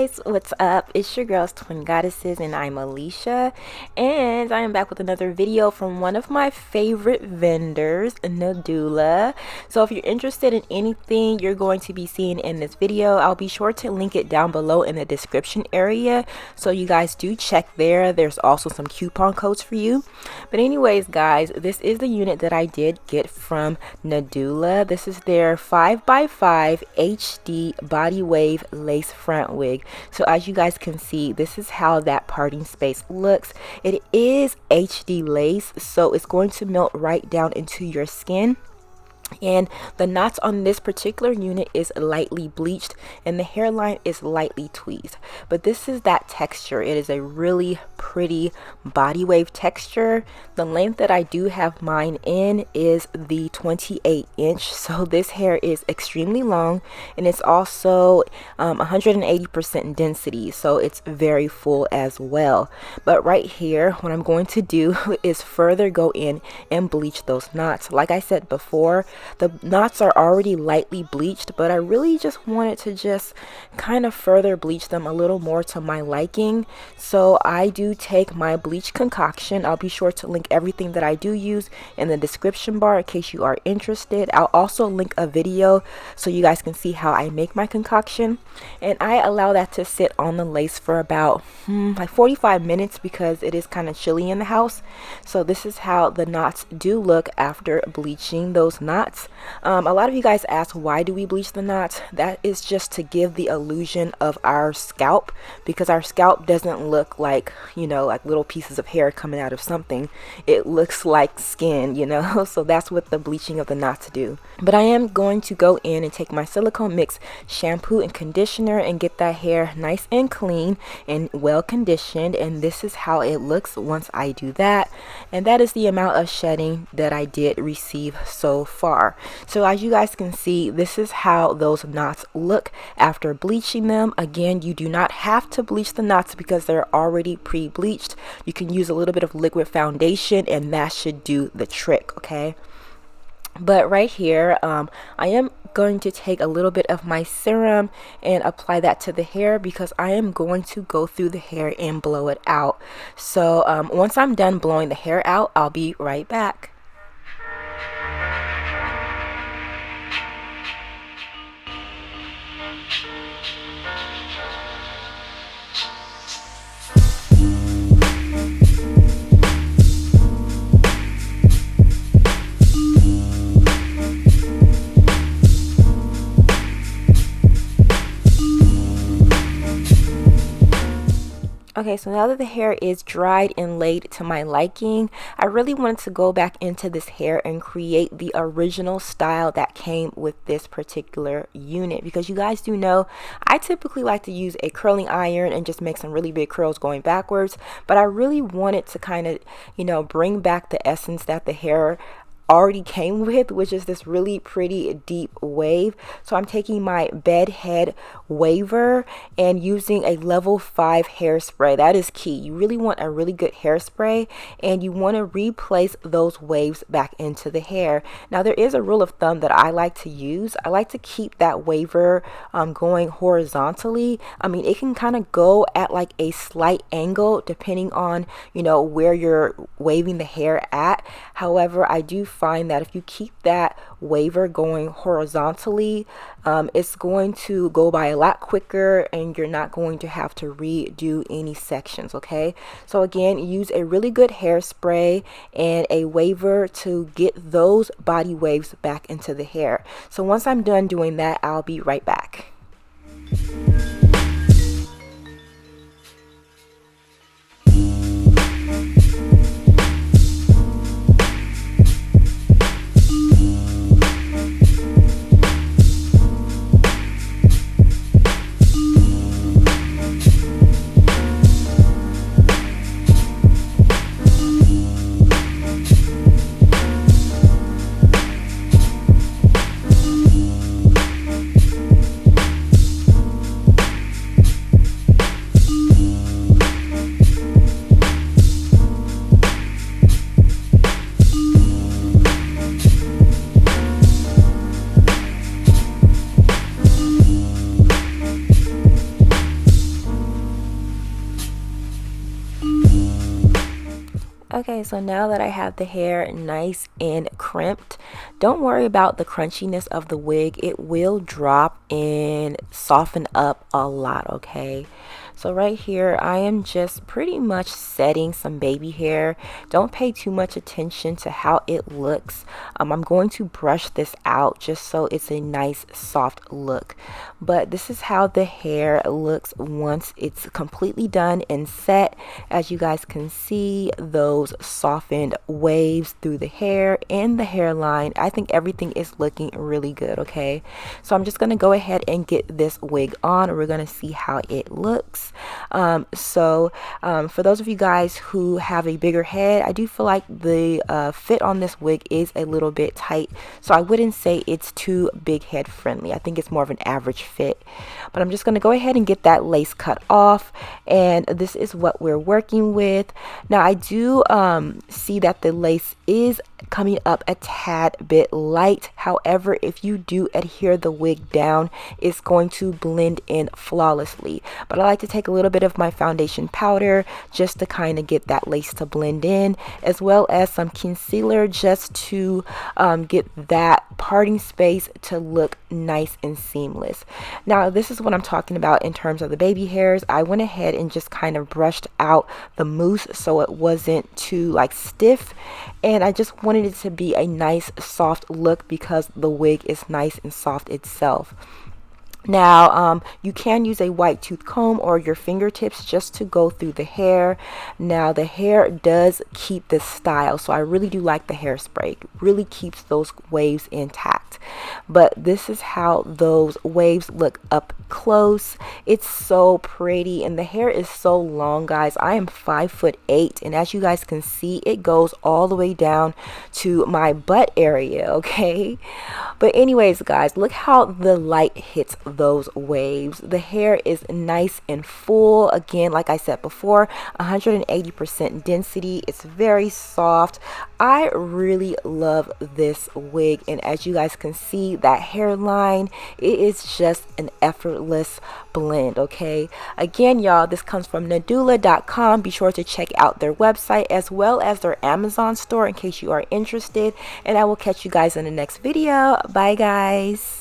guys, what's up? It's your girls Twin Goddesses and I'm Alicia, and I am back with another video from one of my favorite vendors, Nadula. So if you're interested in anything you're going to be seeing in this video, I'll be sure to link it down below in the description area, so you guys do check there. There's also some coupon codes for you. But anyways guys, this is the unit that I did get from Nadula. This is their 5x5 HD body wave lace front wig. So as you guys can see, this is how that parting space looks. It is HD lace, so it's going to melt right down into your skin. And the knots on this particular unit is lightly bleached and the hairline is lightly tweezed, but this is that texture. It is a really pretty body wave texture. The length that I do have mine in is the 28 inch, so this hair is extremely long, and it's also 180% density, so it's very full as well. But right here, what I'm going to do is further go in and bleach those knots. Like I said before, the knots are already lightly bleached, but I really just wanted to just kind of further bleach them a little more to my liking. So I do take my bleach concoction. I'll be sure to link everything that I do use in the description bar in case you are interested. I'll also link a video so you guys can see how I make my concoction, and I allow that to sit on the lace for about like 45 minutes because it is kind of chilly in the house. So this is how the knots do look after bleaching those knots. A lot of you guys ask, why do we bleach the knots? That is just to give the illusion of our scalp, because our scalp doesn't look like, you know, like little pieces of hair coming out of something. It looks like skin, you know. So that's what the bleaching of the knots do. But I am going to go in and take my silicone mix shampoo and conditioner and get that hair nice and clean and well conditioned, and this is how it looks once I do that. And that is the amount of shedding that I did receive so far. So as you guys can see, this is how those knots look after bleaching them. Again, you do not have to bleach the knots because they're already pre-bleached. You can use a little bit of liquid foundation and that should do the trick, okay? But right here, I am going to take a little bit of my serum and apply that to the hair because I am going to go through the hair and blow it out. So once I'm done blowing the hair out, I'll be right back. Okay, so now that the hair is dried and laid to my liking, I really wanted to go back into this hair and create the original style that came with this particular unit, because you guys do know I typically like to use a curling iron and just make some really big curls going backwards, but I really wanted to kind of, you know, bring back the essence that the hair already came with, which is this really pretty deep wave. So I'm taking my bed head waver and using a level 5 hairspray. That is key. You really want a really good hairspray, and you want to replace those waves back into the hair. Now there is a rule of thumb that I like to use. I like to keep that waver going horizontally. I mean, it can kind of go at like a slight angle depending on, you know, where you're waving the hair at. However, I do find that if you keep that waver going horizontally, it's going to go by a lot quicker and you're not going to have to redo any sections, okay? So again, use a really good hairspray and a waver to get those body waves back into the hair. So once I'm done doing that, I'll be right back. so now that I have the hair nice and crimped, don't worry about the crunchiness of the wig. It will drop and soften up a lot, okay? So right here, I am just pretty much setting some baby hair. Don't pay too much attention to how it looks. I'm going to brush this out just so it's a nice soft look. But this is how the hair looks once it's completely done and set. As you guys can see, those softened waves through the hair and the hairline. I think everything is looking really good, okay? So I'm just going to go ahead and get this wig on. We're going to see how it looks. For those of you guys who have a bigger head, I do feel like the fit on this wig is a little bit tight, so I wouldn't say it's too big head friendly. I think it's more of an average fit. But I'm just going to go ahead and get that lace cut off, and this is what we're working with. Now I do see that the lace is coming up a tad bit light. However, if you do adhere the wig down, it's going to blend in flawlessly. But I like to take a little bit of my foundation powder just to kind of get that lace to blend in, as well as some concealer just to get that parting space to look nice and seamless. Now this is what I'm talking about in terms of the baby hairs. I went ahead and just kind of brushed out the mousse so it wasn't too like stiff, and I just wanted it to be a nice soft look because the wig is nice and soft itself. Now you can use a white tooth comb or your fingertips just to go through the hair. Now the hair does keep this style, so I really do like the hairspray. It really keeps those waves intact. But this is how those waves look up close. It's so pretty, and the hair is so long, guys. I am 5'8", and as you guys can see, it goes all the way down to my butt area, okay? But anyways, guys, look how the light hits those waves. The hair is nice and full. Again, like I said before, 180% density. It's very soft. I really love this wig, and as you guys can see, that hairline, it is just an effortless blend, okay? Again, y'all, this comes from nadula.com. Be sure to check out their website as well as their Amazon store in case you are interested, and I will catch you guys in the next video. Bye, guys.